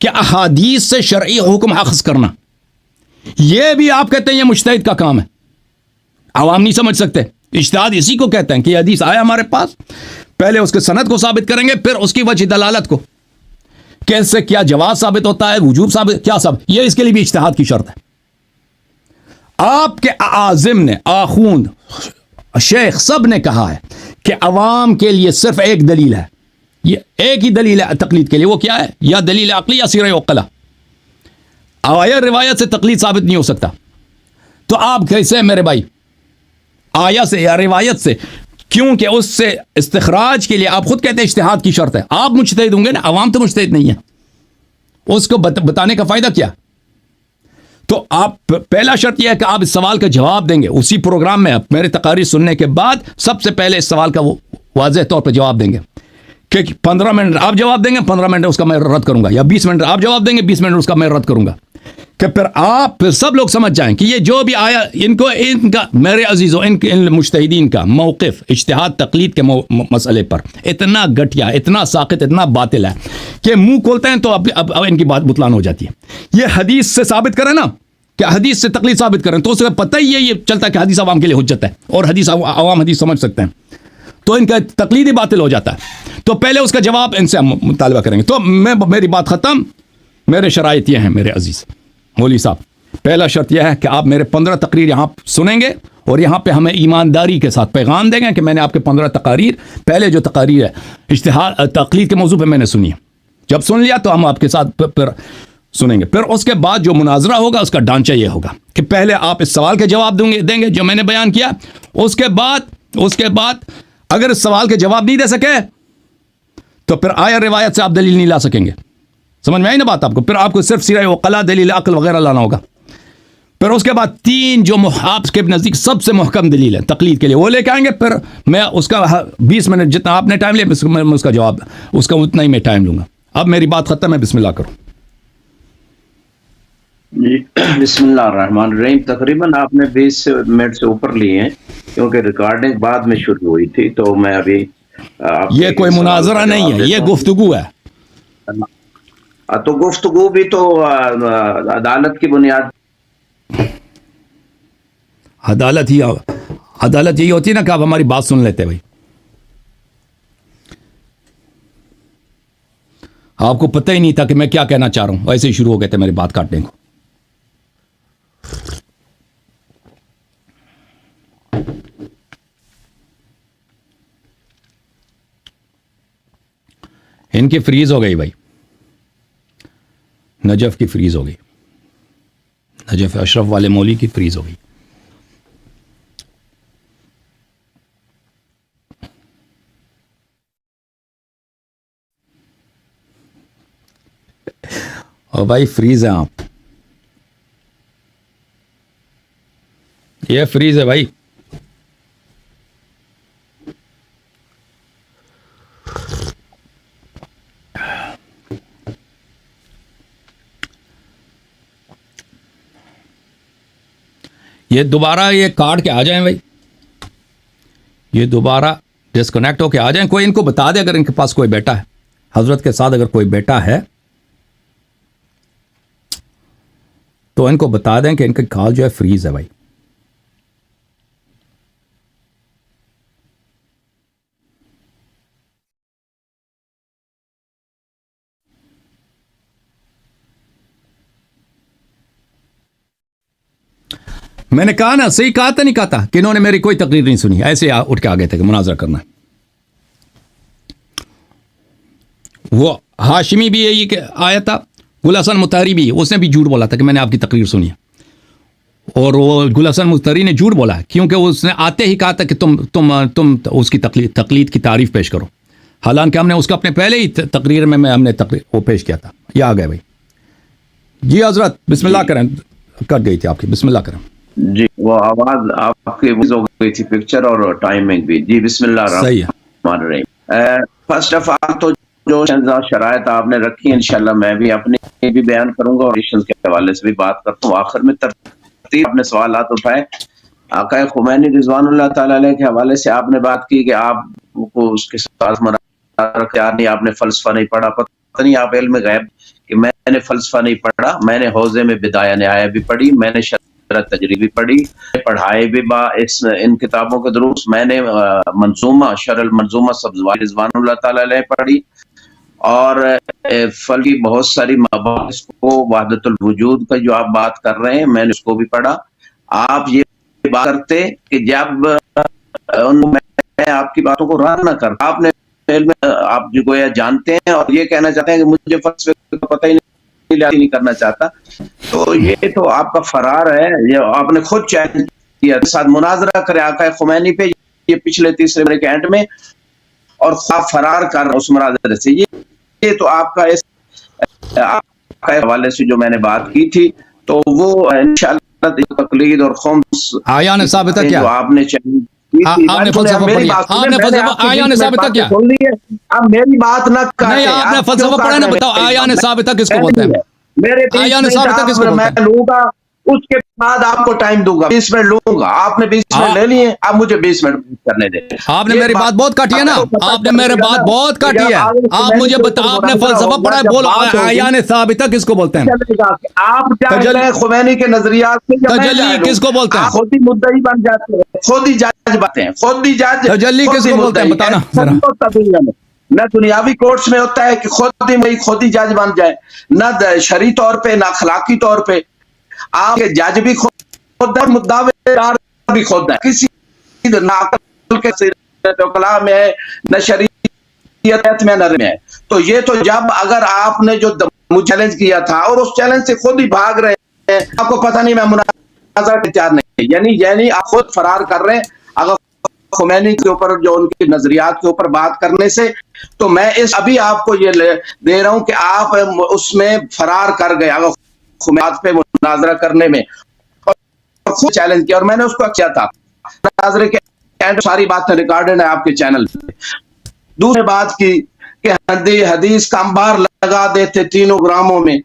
کہ احادیث سے شرعی حکم اخذ کرنا، یہ بھی آپ کہتے ہیں یہ مجتہد کا کام ہے، عوام نہیں سمجھ سکتے. اجتہاد اسی کو کہتے ہیں کہ یہ حدیث آیا ہمارے پاس، پہلے اس کے سند کو ثابت کریں گے، پھر اس کی وجہ دلالت کو کہ اس سے کیا جواز ثابت ہوتا ہے، وجوب ثابت، کیا ثابت، یہ اس کے لیے بھی اجتہاد کی شرط ہے. آپ کے اعاظم نے، آخوند، شیخ سب نے کہا ہے کہ عوام کے لیے صرف ایک دلیل ہے، یہ ایک ہی دلیل ہے تقلید کے لیے، وہ کیا ہے؟ یا دلیل عقلی یا سیرہ عقلا. آیت روایت سے تقلید ثابت نہیں ہو سکتا. تو آپ کیسے میرے بھائی آیت سے یا روایت سے، کیونکہ اس سے استخراج کے لیے آپ خود کہتے ہیں اجتہاد کی شرط ہے، آپ مجتہد ہوں گے نا، عوام تو مجتہد نہیں ہے، اس کو بتانے کا فائدہ کیا؟ تو آپ پہلا شرط یہ ہے کہ آپ اس سوال کا جواب دیں گے اسی پروگرام میں، میرے تقاریر سننے کے بعد سب سے پہلے اس سوال کا وہ واضح طور پہ جواب دیں گے کہ 15 منٹ آپ جواب دیں گے، 15 منٹ اس کا میں رد کروں گا، یا 20 منٹ آپ جواب دیں گے، 20 منٹ اس کا میں رد کروں گا، کہ پھر سب لوگ سمجھ جائیں کہ یہ جو بھی آیا ان کا میرے عزیزوں ان مجتہدین کا موقف اجتہاد تقلید کے مسئلے پر اتنا گھٹیا، اتنا ساقط، اتنا باطل ہے کہ منہ کھولتے ہیں تو اب ان کی بات بتلان ہو جاتی ہے. یہ حدیث سے ثابت کریں نا، کہ حدیث سے تقلید ثابت کریں، تو اسے پتہ ہی ہے یہ چلتا ہے کہ حدیث عوام کے لیے حجت ہے اور حدیث عوام حدیث سمجھ سکتے ہیں، تو ان کا تقلید ہی باطل ہو جاتا ہے. تو پہلے اس کا جواب ان سے ہم مطالبہ کریں گے. تو میری بات ختم. میرے شرائط یہ ہیں میرے عزیز مولوی صاحب. پہلا شرط یہ ہے کہ آپ میرے 15 تقریر یہاں سنیں گے اور یہاں پہ ہمیں ایمانداری کے ساتھ پیغام دیں گے کہ میں نے آپ کے 15 تقاریر، پہلے جو تقاریر ہے اجتہاد تقلید کے موضوع پہ میں نے سنی ہے، جب سن لیا تو ہم آپ کے ساتھ پھر سنیں گے. پھر اس کے بعد جو مناظرہ ہوگا اس کا ڈھانچہ یہ ہوگا کہ پہلے آپ اس سوال کے جواب دیں گے جو میں نے بیان کیا، اس کے بعد اگر اس سوال کے جواب نہیں دے سکے تو پھر آیا روایت سے آپ دلیل نہیں لا سکیں گے. سمجھ میں آئی نا بات آپ کو؟ پھر آپ کو صرف سیرہ وقلا، دلیل عقل وغیرہ لانا ہوگا. پھر اس کے بعد 3 جو آپ کے نزدیک سب سے محکم دلیل ہے تقلید کے لیے وہ لے کے آئیں گے. پھر میں اس کا 20 منٹ جتنا آپ نے ٹائم لیا میں اس کا جواب اس کا اتنا ہی میں ٹائم لوں گا. اب میری بات ختم ہے، بسم اللہ کروں. بسم اللہ الرحمن الرحیم. تقریباً آپ نے 20 منٹ سے اوپر لیے ہیں کیونکہ ریکارڈنگ بعد میں شروع ہوئی تھی، تو میں ابھی یہ کوئی مناظرہ نہیں ہے، یہ گفتگو ہے. تو گفتگو بھی تو عدالت کی بنیاد، عدالت یہی ہوتی ہے نا کہ آپ ہماری بات سن لیتے بھائی. آپ کو پتہ ہی نہیں تھا کہ میں کیا کہنا چاہ رہا ہوں، ایسے ہی شروع ہو گئے تھے میری بات کاٹنے کو. ان کی فریز ہو گئی بھائی، نجف کی فریز ہو گئی، نجف اشرف والے مولوی کی فریز ہو گئی. اور بھائی فریز ہے آپ، یہ فریز ہے بھائی. یہ دوبارہ یہ کاٹ کے آ جائیں بھائی، یہ دوبارہ ڈسکنیکٹ ہو کے آ جائیں. کوئی ان کو بتا دے اگر ان کے پاس کوئی بیٹا ہے، حضرت کے ساتھ اگر کوئی بیٹا ہے تو ان کو بتا دیں کہ ان کا کال جو ہے فریز ہے بھائی. میں نے کہا نا، صحیح کہا تھا نہیں کہا تھا کہ انہوں نے میری کوئی تقریر نہیں سنی، ایسے اٹھ کے آ گئے تھے کہ مناظرہ کرنا ہے. وہ ہاشمی بھی یہی آیا تھا, گل حسن مطہری بھی, اس نے بھی جھوٹ بولا تھا کہ میں نے آپ کی تقریر سنی ہے, اور وہ گل حسن مطہری نے جھوٹ بولا کیونکہ اس نے آتے ہی کہا تھا کہ تم اس کی تقلید کی تعریف پیش کرو, حالانکہ ہم نے اس کو اپنے پہلے ہی تقریر میں ہم نے وہ پیش کیا تھا. یہ آ گئے بھائی. جی حضرت بسم اللہ کریں, کٹ گئی تھی آپ کی, بسم اللہ کریں. جی وہ آواز آپ کی ہو گئی تھی, پکچر اور ٹائمنگ بھی. جی بسم اللہ الرحمن الرحیم. فرسٹ آف آل تو جو شرائط آپ نے رکھی ہیں انشاءاللہ میں بھی اپنی بھی بیان کروں گا اور ایشنز کے حوالے سے بھی بات کرتا ہوں. آخر میں ترتیب آپ نے سوالات اٹھائے. آقا خمینی رضوان اللہ تعالی علیہ کے حوالے سے آپ نے بات کی کہ آپ کو اس کے ساتھ نہیں, آپ نے فلسفہ نہیں پڑھا. پتہ نہیں آپ علم غیب کہ میں نے فلسفہ نہیں پڑھا, میں نے حوزے میں بدایہ نہایہ بھی پڑھی, میں نے شرح تجریبی پڑھی, پڑھائے بھی ان کتابوں کے دروس. میں نے منظومہ شرح المنظومہ سبزواری رضوان اللہ تعالی علیہ پڑھی, اور فلکی بہت ساری مباحث کو وحدت الوجود کا جو آپ بات کر رہے ہیں میں نے اس کو بھی پڑھا. آپ یہ بات کرتے کہ جب میں آپ کی باتوں کو رد نہ کرتا, آپ نے آپ جو گویا جانتے ہیں اور یہ کہنا چاہتے ہیں کہ مجھے فلسفے کا پتہ ہی نہیں کرنا چاہتا, تو یہ تو آپ کا فرار ہے. یہ آپ نے خود چیلنج کیا ساتھ مناظرہ کرے آقا خمینی پہ, یہ پچھلے تیسرے مہینے کے اینڈ میں, اور آپ فرار کر رہے اس مناظرے سے. یہ تو آپ کا اس حوالے سے جو میں نے بات کی تھی, تو وہ انشاءاللہ تقلید اور خمس آیا نے ثابت کیا جو آپ نے چیلنج آپ نے فلسفہ پڑھا, آپ نے فلسفہ آیا نے ثابت کیا, اب میری بات نہ کاٹیں. نہیں آپ نے فلسفہ پڑھا نا, بتاؤ آیا نے ثابت کس کو بولتے ہیں, میرے آیا نے ثابت کس کو بولتے میں ہیں. لوں گا, اس کے بعد آپ کو ٹائم دوں گا, 20 منٹ لوں گا. آپ نے 20 منٹ لے لیے, آپ مجھے 20 منٹ کرنے دیں. آپ نے میری بات بہت کاٹی ہے نا, آپ نے میری بات بہت کاٹی ہے. آپ مجھے بتاؤ, آپ نے فلسفہ پڑھا ہے, بولو آیا نے ثابت کس کو بولتے ہیں. آپ جانتے ہیں خمینی کے نظریات سے, تجلی کس کو بولتے ہیں, خود ہی مدعی بن جاتے ہیں, خود ہی جج بنتے ہیں, خود ہی جج. تجلی کس کو بولتے ہیں بتانا ذرا. نہ دنیاوی کورٹس میں ہوتا ہے کہ خود ہی جج بن جائے, نہ شرعی طور پہ نہ اخلاقی طور پہ. آپ کے جج بھی خود ہے, مدعا بھی خود ہے, کسی نہ عقل کے کلام میں ہے, نہ شریعت میں, نہ میں ہے. تو یہ تو جب اگر آپ نے جو چیلنج کیا تھا اور اس چیلنج سے خود ہی بھاگ رہے ہیں, آپ کو پتہ نہیں میں مناظرہ کے تیار نہیں, یعنی آپ خود فرار کر رہے ہیں اگر خمینی کے اوپر جو ان کی نظریات کے اوپر بات کرنے سے. تو میں ابھی آپ کو یہ دے رہا ہوں کہ آپ اس میں فرار کر گئے اگر خمینات پہ مناظرہ کرنے میں, اور خود چیلنج کیا, اور میں نے اس کو کیا تھا مناظرے کے اینڈ, ساری باتیں ریکارڈڈ ہیں آپ کے چینل پہ. دوسری بات کی کہ حدیث کا انبار لگا دیتے تینوں گراموں میں,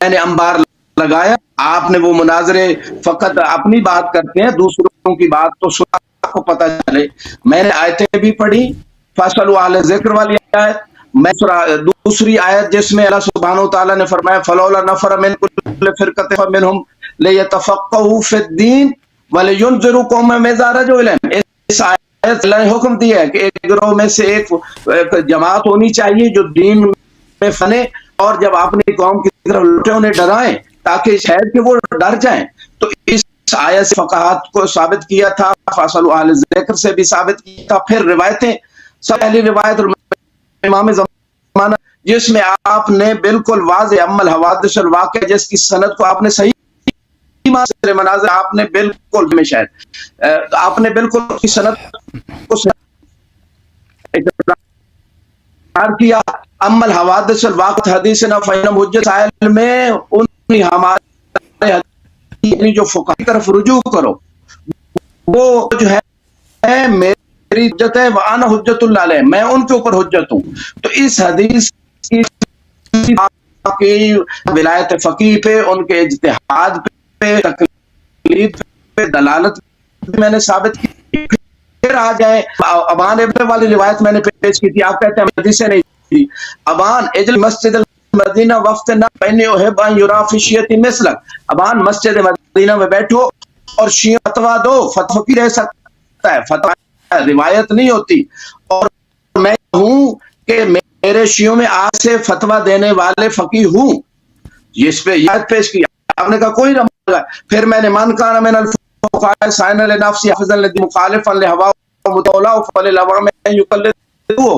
میں نے انبار لگایا. آپ نے وہ مناظرے فقط اپنی بات کرتے ہیں, دوسروں کی بات تو سنا کو پتہ چلے. میں نے آیتیں بھی پڑھی, فَاسْأَلُوا أَهْلَ الذِّكْرِ والی آیت, میں دوسری آیت جس میں اللہ سبحانہ وتعالیٰ نے فرمایا فَلَوْلَا نَفَرَ مِنْ كُلِّ فِرْقَةٍ مِنْهُمْ لِيَتَفَقَّهُوا فِي الدِّينِ وَلِيُنذِرُوا قَوْمًا إِذَا رَجَعُوا إِلَيْهِمْ. اس آیت اللہ نے حکم دیا ہے کہ ایک گروہ میں سے ایک جماعت ہونی چاہیے جو دین میں فنے, اور جب اپنی قوم کی طرف لوٹے انہیں ڈرائیں تاکہ شاید کہ وہ ڈر جائیں. تو اس آیت سے فقہات کو ثابت کیا تھا, فَاسْأَلُوا أَهْلَ الذِّكْرِ سے بھی ثابت کیا تھا. پھر روایتیں, پہلی روایت امام زمانہ جس میں آپ نے بالکل واضح عمل حوادث الواقع جس کی سند کو آپ نے صحیح مناظر آپ نے بالکل میں شاید آپ نے بالکل کی سند کو کیا. عمل حوادث الواقع حدیث نہ فینم حجت سائل میں ان ہمارے جو فقہ کی طرف رجوع کرو, وہ جو ہے میری حجت ہے, وانا حجت اللہ علیہ, میں ان کے اوپر حجت ہوں. تو اس حدیث کی ولایت فقیہ پہ, ان کے اجتہاد پہ, تقلید پہ, دلالت میں نے ثابت کی. پھر آ جائیں ابان ابن والی روایت میں نے پیش کی تھی, آپ کہتے ہیں حدیثیں نہیں تھی. ابان اجل مسجد المدینہ وفد نہ فإنی احب ان یرا فی شیعتی مثلک. ابان مسجد مدینہ میں بیٹھو اور شیعہ فتویٰ دو, فتوی رہ سکتا ہے, فتویٰ روایت نہیں ہوتی. اور میں ہوں کہ میرے شیعوں میں آج سے فتویٰ دینے والے فقیہ ہوں. جس پہ یاد پیش کیا, آپ نے کہا کوئی نہ. پھر میں نے من کان من الفقهاء سائن لنفسی حفظا لدی مخالفا لہوا متولا فللعوام یقلدوا.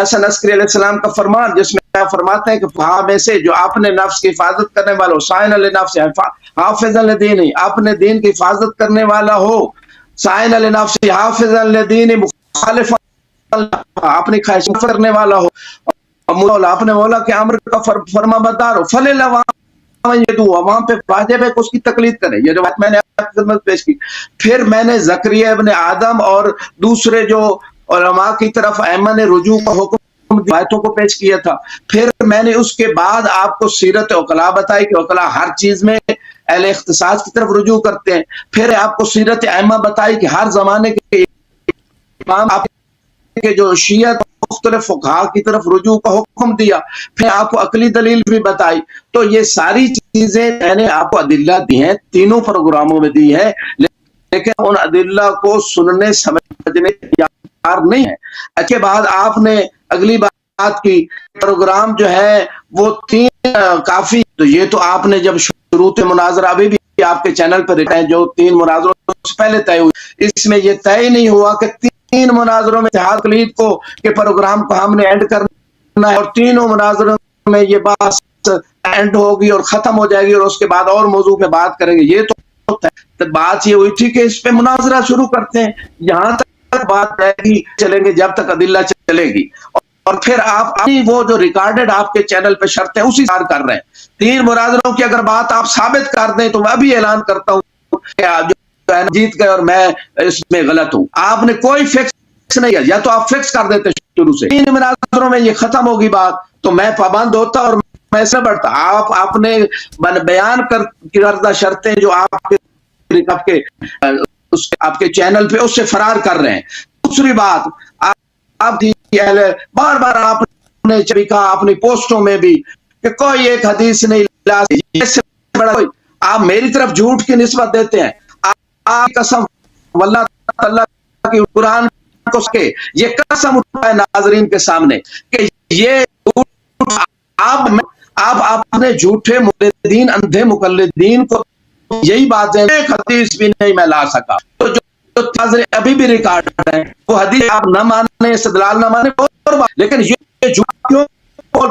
حسن عسکری علیہ السلام کا فرمان جس میں آپ فرماتے ہیں کہ فہا میں سے جو اپنے نفس کی حفاظت کرنے والا ہو، سائن لنفس حافظ لدین، اپنے دین کی حفاظت کرنے والا ہو، سائن لنفس حافظ لدین، مخالف اپنی خواہش کرنے والا ہو، اپنے مولا کے امر کا فرما بردار ہو، یہ دعا وہاں پہ واجب ہے کہ اس کی تقلید کرے. یہ روایت میں نے آپ کی خدمت پیش کی. پھر میں نے زکریا ابن آدم اور دوسرے جو علماء کی طرف ایمن رجوع کا حکم روایتوں کو پیش کیا تھا. پھر میں نے اس کے بعد آپ کو سیرت عقلاء بتائی کہ عقلاء ہر چیز میں اہل اختصاص کی طرف رجوع کرتے ہیں. پھر آپ کو سیرت ائمہ بتائی کہ ہر زمانے کے امام آپ کے جو شیعہ مختلف فقہاء کی طرف رجوع کا حکم دیا. پھر آپ کو عقلی دلیل بھی بتائی. تو یہ ساری چیزیں میں نے آپ کو ادلہ دی ہیں، تینوں پروگراموں میں دی ہے، لیکن ان ادلہ کو سننے سمجھنے تیار نہیں ہے. اس کے بعد آپ نے اگلی بات کی پروگرام جو ہے وہ 3 کافی. تو یہ تو آپ نے جب شروط مناظرہ ابھی بھی آپ کے چینل پر دیکھا ہے جو 3 مناظروں سے پہلے طے ہوئی، اس میں یہ طے نہیں ہوا کہ 3 مناظروں میں اتحاد تقلید کو کہ پروگرام کو ہم نے اینڈ کرنا ہے اور تینوں مناظروں میں یہ بات اینڈ ہوگی اور ختم ہو جائے گی اور اس کے بعد اور موضوع پہ بات کریں گے. یہ تو بات یہ ہوئی تھی کہ اس پہ مناظرہ شروع کرتے ہیں، یہاں تک بات رہے گی چلیں گے جب تک ادلہ چلے گی. اور پھر آپ وہ جو ریکارڈڈ آپ کے چینل پہ شرطیں اسی کار کر رہے ہیں. 3 مناظروں کی اگر بات آپ ثابت کر دیں تو میں بھی اعلان کرتا ہوں کہ جیت گئے اور میں اس میں غلط ہوں. آپ نے کوئی فکس نہیں ہے، یا تو آپ فکس کر دیتے شروع سے 3 مناظروں میں یہ ختم ہوگی بات تو میں پابند ہوتا اور میں سے بڑھتا. آپ نے بیان کردہ شرطیں جو آپ کے چینل پہ اس سے فرار کر رہے ہیں. دوسری بات آپ بار بار آپ نے کہا اپنی پوسٹوں میں بھی کہ کوئی ایک حدیث نہیں لا سکتے. آپ میری طرف جھوٹ کی نسبت دیتے ہیں. آپ قسم واللہ تعالیٰ کی قرآن کو یہ قسم اٹھائے ناظرین کے سامنے کہ یہ آپ اپنے جھوٹے مقلدین اندھے مقلدین کو یہی بات ہے ایک حدیث بھی نہیں میں لا سکا. تو جو ابھی بھی ریکارڈ ہے وہ حدیث آپ نہ مانے استدلال نہ مانے اور بات، لیکن یہ جھوٹ کیوں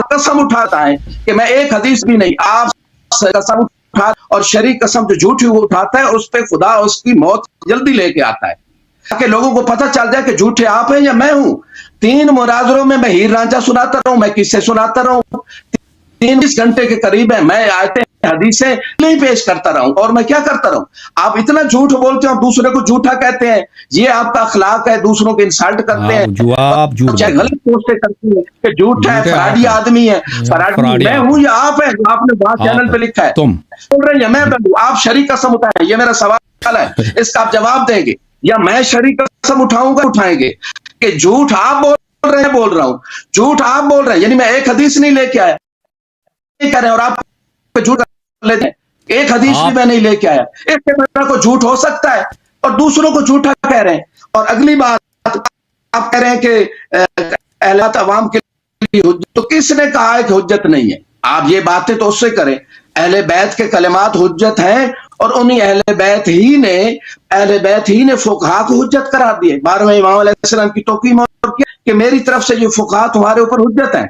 قسم اٹھاتا ہے کہ میں ایک حدیث بھی نہیں. آپ قسم اٹھا اور شریک قسم جو جھوٹ اٹھاتا ہے اس پہ خدا اس کی موت جلدی لے کے آتا ہے تاکہ لوگوں کو پتہ چل جائے کہ جھوٹے آپ ہیں یا میں ہوں. 3 مناظروں میں ہیر رانجھا سناتا رہوں، میں قصے سناتا رہوں، 23 گھنٹے کے قریب ہے، میں آیتیں حدیثیں نہیں پیش کرتا رہوں اور میں کیا کرتا رہوں. آپ اتنا جھوٹ بولتے ہیں اور دوسرے کو جھوٹا کہتے ہیں. یہ آپ کا اخلاق ہے، دوسروں کو انسلٹ کرتے ہیں، چاہے غلط پوسٹیں کرتے ہیں کہ جھوٹا ہے، فراڈی آدمی ہے. فراڈی میں ہوں یا آپ ہیں جو آپ نے وہاں چینل پہ لکھا ہے بول رہے ہیں میں بولوں. آپ شریک قسم اٹھائیں، یہ میرا سوال ہے، اس کا آپ جواب دیں گے یا میں شریک قسم اٹھاؤں گا اٹھائیں گے کہ جھوٹ آپ بول رہے ہیں بول رہا ہوں، جھوٹ آپ بول رہے ہیں یعنی میں ایک حدیث نہیں لے کے آیا کر رہے اور آپ جھوٹ لیتے ہیں. ایک حدیث بھی میں نہیں لے کے آیا. ایک بندہ کو جھوٹ ہو سکتا ہے اور دوسروں کو جھوٹا کہہ رہے ہیں. اور اگلی بات آپ کہہ رہے ہیں کہ اہلیت عوام کے لیے حجت، تو کس نے کہا ہے کہ حجت نہیں ہے؟ آپ یہ باتیں تو اس سے کریں. اہل بیت کے کلمات حجت ہیں اور انہی اہل بیت ہی نے فقہاء کو حجت قرار دیے. 12ویں امام علیہ السلام کی توقیم کہ میری طرف سے یہ فقہاء تمہارے اوپر حجت ہیں.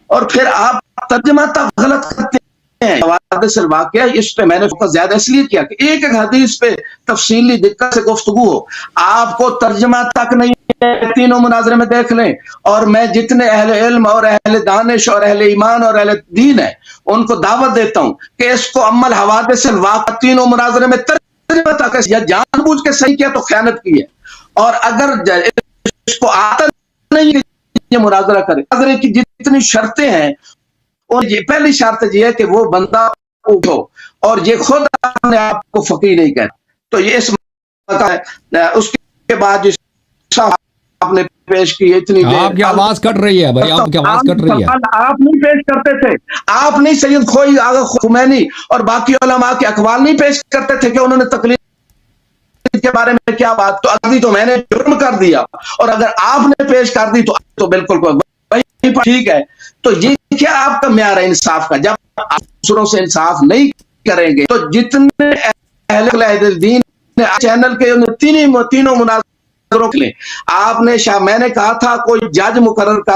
اور پھر آپ ترجمہ تک غلط کرتے ہیں. حوادث الواقعہ اس پہ میں نے فوکس زیادہ اس لیے کیا کہ ایک حدیث پہ تفصیلی دقت سے گفتگو ہو. آپ کو ترجمہ تک نہیں ہے، تینوں مناظرے میں دیکھ لیں. اور میں جتنے اہل علم اور اہل دانش اور اہل ایمان اور اہل دین ہیں ان کو دعوت دیتا ہوں کہ اس کو عمل حوادث الواقعہ تینوں مناظرے میں ترجمہ تک یا جان بوجھ کے صحیح کیا تو خیانت کی ہے. اور اگر اس کو آتا نہیں یہ مناظرہ کرے، مناظرے کی جتنی شرطیں ہیں اور یہ پہلی شرط یہ ہے کہ وہ بندہ اٹھو اور یہ خود اپنے آپ کو فقیہ نہیں کہتا. تو یہ اس ہے. اس کے بعد آپ نے پیش کی اتنی دیر آپ کی آواز کٹ رہی ہے بھائی، آپ کی آواز کٹ رہی ہے. آپ نہیں پیش کرتے تھے، آپ نہیں سید کھوئی آغا خمینی اور باقی علماء کے اقوال نہیں پیش کرتے تھے کہ انہوں نے تقلید کے بارے میں کیا بات. تو ابھی تو میں نے جرم کر دیا اور اگر آپ نے پیش کر دی تو بالکل ٹھیک ہے. تو یہ کیا آپ کا معیار ہے انصاف کا؟ جب آپ دوسروں سے انصاف نہیں کریں گے تو جتنے اہل دین چینل کے تینوں مناظروں کے لیے آپ نے میں نے کہا تھا کوئی جج مقرر کر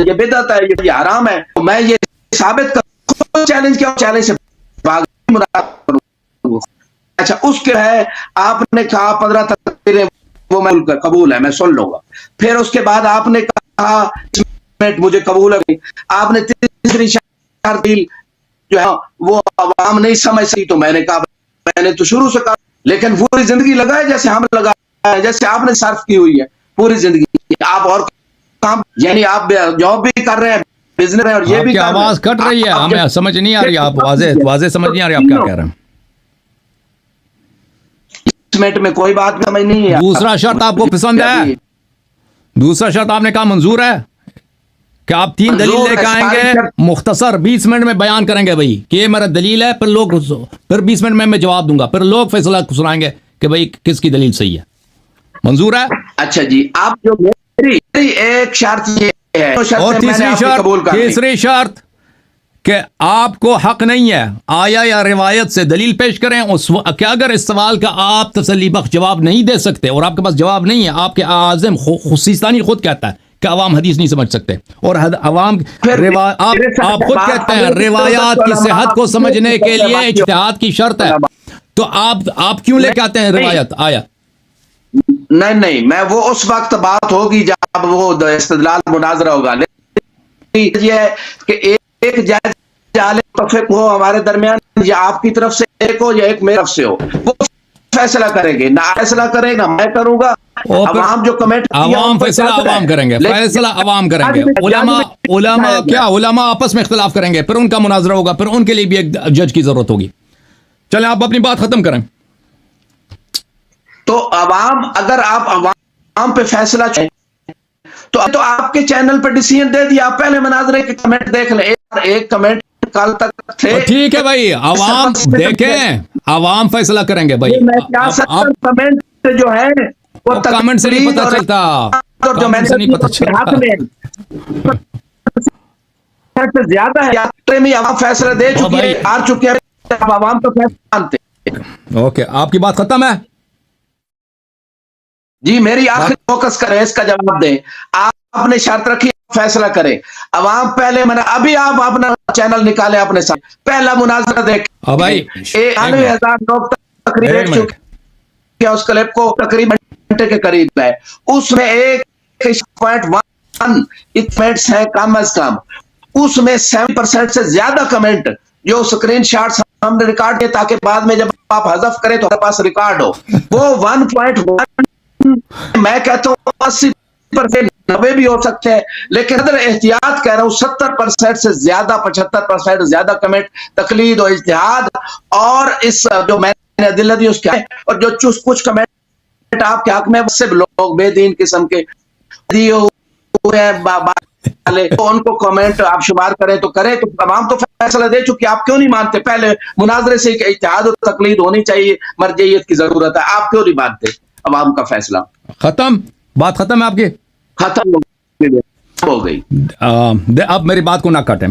یہ بدعت ہے, یہ حرام ہے, تو میں یہ ثابت کروں, چیلنج کیا, چیلنج سے بھاگ کروں. اچھا اس کے ہے آپ نے کہا 15 تقریریں وہ میں قبول ہے, میں سن لوں گا. پھر اس کے بعد آپ نے کہا مجھے قبول ہے, آپ نے تیسری شرط جو ہے وہ عوام نہیں سمجھ سکی, تو میں نے کہا میں نے تو شروع سے کہا, لیکن پوری زندگی لگائے جیسے ہم لگائے, جیسے آپ نے صرف کی ہوئی ہے پوری زندگی. آپ اور کام یعنی آپ جاب بھی کر رہے ہیں, بزنس ہے, اور یہ آپ بھی کی آواز کٹ رہی ہے, ہمیں سمجھ نہیں آ رہی, آپ واضح سمجھ نہیں آ رہی آپ کیا کہہ رہے ہیں. منٹ میں کوئی بات سمجھ نہیں ہے. دوسرا شرط آپ کو پسند ہے, دوسرا شرط آپ نے کہا منظور ہے کہ آپ 3 دلیل لے کے آئیں گے, مختصر 20 منٹ میں بیان کریں گے بھائی کہ یہ میرا دلیل ہے, پھر 20 منٹ میں جواب دوں گا, پھر لوگ فیصلہ سنائیں گے کہ بھائی کس کی دلیل صحیح ہے. منظور ہے؟ اچھا جی, آپ جو میری ایک شرط یہ ہے, اور تیسری شرط کہ آپ کو حق نہیں ہے آیا یا روایت سے دلیل پیش کریں. کہ اگر اس سوال کا آپ تسلی بخش جواب نہیں دے سکتے اور آپ کے پاس جواب نہیں ہے, آپ کے اعظم خصیصانی خود کہتا ہے کہ عوام حدیث نہیں سمجھ سکتے, اور عوام آپ خود کہتے ہیں روایات کی صحت کو سمجھنے کے لیے اجتہاد کی شرط ہے, تو آپ کیوں لے کے آتے ہیں روایت آیا؟ نہیں, میں وہ اس وقت بات ہوگی جب وہ استدلال مناظرہ ہوگا. یہ ہے کہ ایک جائز عالم متفق ہو ہمارے درمیان, یا آپ کی طرف سے ایک ہو یا ایک میری طرف سے ہو, وہ فیصلہ کریں گے. نہ فیصلہ کرے گا میں کروں گا, عوام جو کمنٹ عوام فیصلہ عوام کریں گے, فیصلہ عوام کریں گے. علماء آپس میں اختلاف کریں گے, پھر ان کا مناظرہ ہوگا, پھر ان کے لیے بھی ایک جج کی ضرورت ہوگی. چلیں آپ اپنی بات ختم کریں. تو عوام, اگر آپ عوام پہ فیصلہ چاہیں تو آپ کے چینل پہ ڈیسیژن دے دیا, آپ پہلے مناظرے کے کمنٹ دیکھ لیں. ایک کمنٹ کل تک تھے, ٹھیک ہے بھائی, عوام دیکھیں, عوام فیصلہ کریں گے بھائی. کمنٹ جو ہے وہ کمنٹ سے نہیں پتہ چلتا, کمنٹ سے نہیں پتہ چلتا. زیادہ ہے میں عوام فیصلہ دے چکی ہے, ہار چکے ہیں, عوام کا فیصلہ مانتے. اوکے, آپ کی بات ختم ہے. جی میری آخر فوکس کریں, اس کا جواب دیں. آپ نے شرط رکھی فیصلہ کریں, عوام پہلے ابھی آپ اپنا چینل نکالیں اپنے ساتھ, پہلا مناظرہ دیکھیں. 91,000 لوگ تقریب دیکھ چکے ہیں, اس کلپ کو تقریباً گھنٹے کے قریب ہے, اس میں 1.1 کمنٹس ہیں کم از کم, اس میں 7% سے زیادہ کمنٹ جو سکرین شاٹس ہم نے ریکارڈ کیے تاکہ بعد میں جب آپ حذف کریں تو ہمارے پاس ریکارڈ ہو, وہ 1.1 میں کہتا ہوں 80% 90 بھی ہو سکتے ہیں, لیکن اگر احتیاط کہہ رہا ہوں 70% سے زیادہ 75% زیادہ کمنٹ تقلید و اجتہاد, اور اس جو میں نے ادلہ دی اس کے, اور جو کچھ کمنٹ آپ کے حق میں سے لوگ بے دین قسم کے دیے ہوئے ہیں, ان کو کمنٹ آپ شمار کریں تو کریں. تو عوام تو فیصلہ دے چکی, آپ کیوں نہیں مانتے؟ پہلے مناظرے سے اجتہاد و تقلید ہونی چاہیے, مرجعیت کی ضرورت ہے, آپ کیوں نہیں مانتے عوام کا فیصلہ؟ ختم, بات ختم ہے آپ کی, ختم ہو گئی. اب میری بات کو نہ کاٹیں.